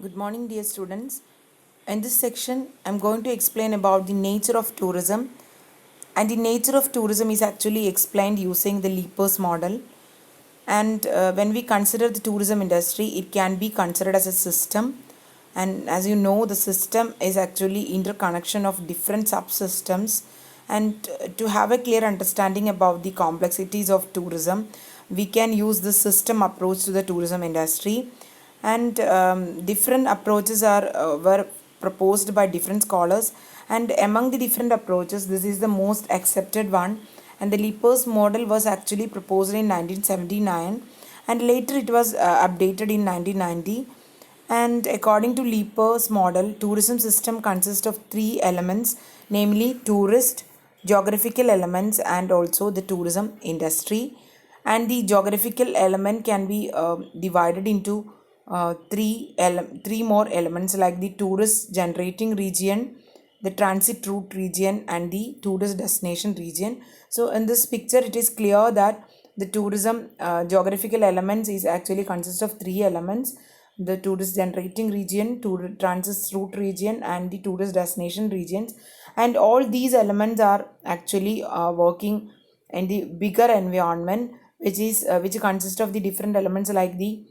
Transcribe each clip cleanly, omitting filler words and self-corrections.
Good morning, dear students. In this section, I'm going to explain about the nature of tourism. And the nature of tourism is actually explained using the Leipers model. And when we consider the tourism industry, it can be considered as a system. And as you know, the system is actually interconnection of different subsystems. And to have a clear understanding about the complexities of tourism, we can use the system approach to the tourism industry. And different approaches are were proposed by different scholars. And among the different approaches, this is the most accepted one, and the Leipers model was actually proposed in 1979, and later it was updated in 1990. And according to Leiper's model, tourism system consists of three elements, namely tourist, geographical elements, and also the tourism industry. And the geographical element can be divided into three more elements, like the tourist generating region, the transit route region, and the tourist destination region. So in this picture it is clear that the tourism geographical elements is actually consists of three elements: the tourist generating region, transit route region, and the tourist destination regions. And all these elements are actually working in the bigger environment, which consists of the different elements like the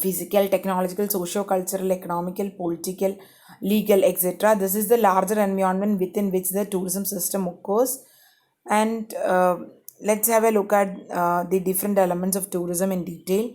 physical, technological, socio-cultural, economical, political, legal, etc. This is the larger environment within which the tourism system occurs. And let's have a look at the different elements of tourism in detail.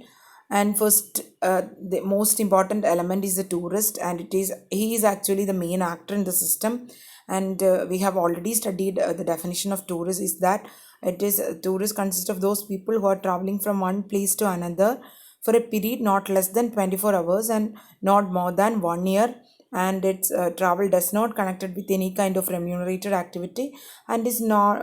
And first, the most important element is the tourist, and he is actually the main actor in the system. And we have already studied the definition of tourist is that it is tourist consists of those people who are traveling from one place to another for a period not less than 24 hours and not more than 1 year, and its travel does not connected with any kind of remunerated activity and is not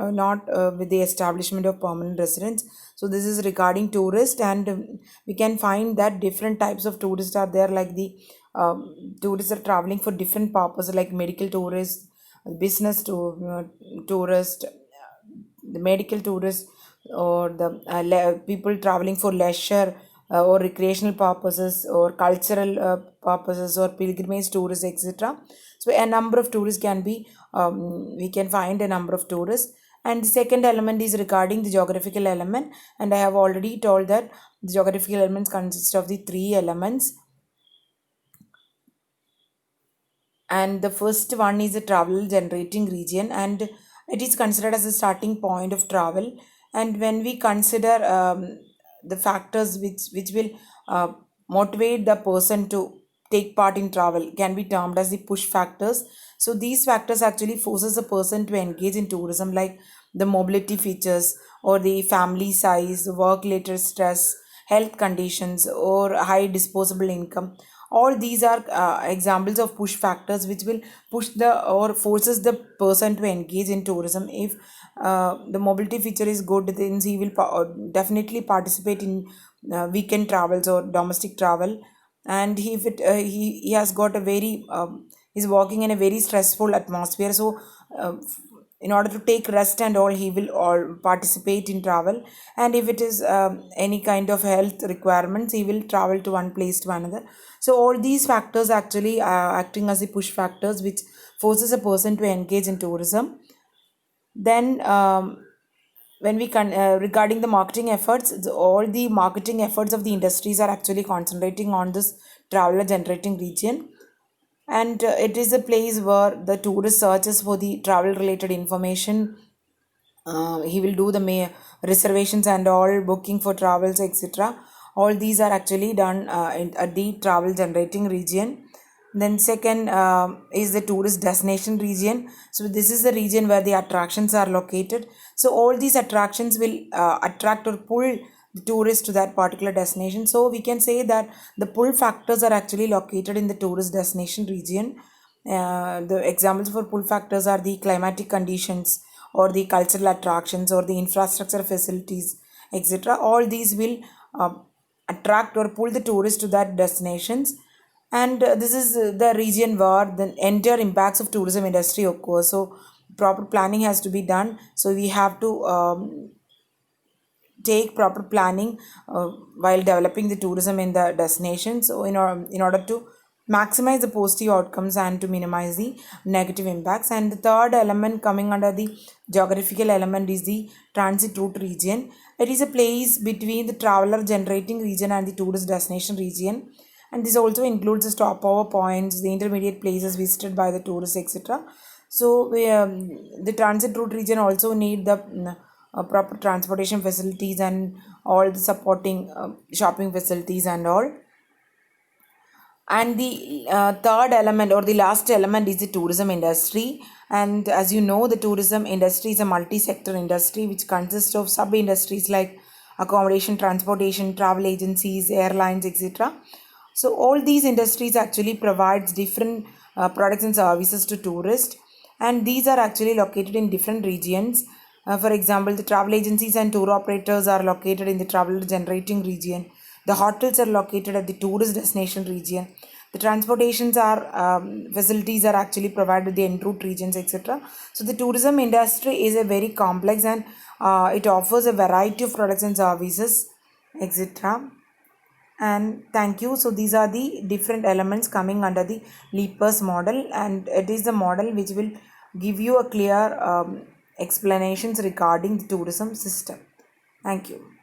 with the establishment of permanent residence. So this is regarding tourist. And we can find that different types of tourists are there, like the tourists are traveling for different purposes, like medical tourists, business tourist, the medical tourists, or the people traveling for leisure or recreational purposes, or cultural purposes, or pilgrimage tourists, etc. So a number of tourists can be we can find a number of tourists. And the second element is regarding the geographical element, and I have already told that the geographical elements consist of the three elements. And the first one is a travel generating region, and it is considered as a starting point of travel. And when we consider the factors which will uh, motivate the person to take part in travel can be termed as the push factors. So these factors actually forces a person to engage in tourism, like the mobility features, or the family size, work related stress, health conditions, or high disposable income. All these are examples of push factors which will push the or forces the person to engage in tourism. If the mobility feature is good, then he will definitely participate in weekend travels or domestic travel. And if he has got a very he's working in a very stressful atmosphere, so in order to take rest and all, he will all participate in travel. And if it is any kind of health requirements, he will travel to one place to another. So all these factors actually are acting as the push factors which forces a person to engage in tourism. Then when we can regarding the marketing efforts, all the marketing efforts of the industries are actually concentrating on this traveler generating region. And it is a place where the tourist searches for the travel related information. He will do the reservations and all, booking for travels, etc. All these are actually done at the travel generating region. Then second is the tourist destination region. So this is the region where the attractions are located. So all these attractions will attract or pull the tourists to that particular destination. So we can say that the pull factors are actually located in the tourist destination region. The examples for pull factors are the climatic conditions, or the cultural attractions, or the infrastructure facilities, etc. All these will uh, attract or pull the tourists to that destinations. And this is the region where the entire impacts of tourism industry occur. So proper planning has to be done. So we have to take proper planning while developing the tourism in the destination. So in order to maximize the positive outcomes and to minimize the negative impacts. And the third element coming under the geographical element is the transit route region. It is a place between the traveler generating region and the tourist destination region, and this also includes the stopover points, the intermediate places visited by the tourists, etc. So the transit route region also need the proper transportation facilities and all the supporting shopping facilities and all. And the third element or the last element is the tourism industry. And as you know, the tourism industry is a multi-sector industry which consists of sub-industries like accommodation, transportation, travel agencies, airlines, etc. So all these industries actually provides different products and services to tourists, and these are actually located in different regions. For example, the travel agencies and tour operators are located in the traveler generating region. The hotels are located at the tourist destination region. The transportations are facilities are actually provided the en route regions, etc. So the tourism industry is a very complex, and it offers a variety of products and services, etc. And thank you. So these are the different elements coming under the Leipers model, and it is the model which will give you a clear explanations regarding the tourism system. Thank you.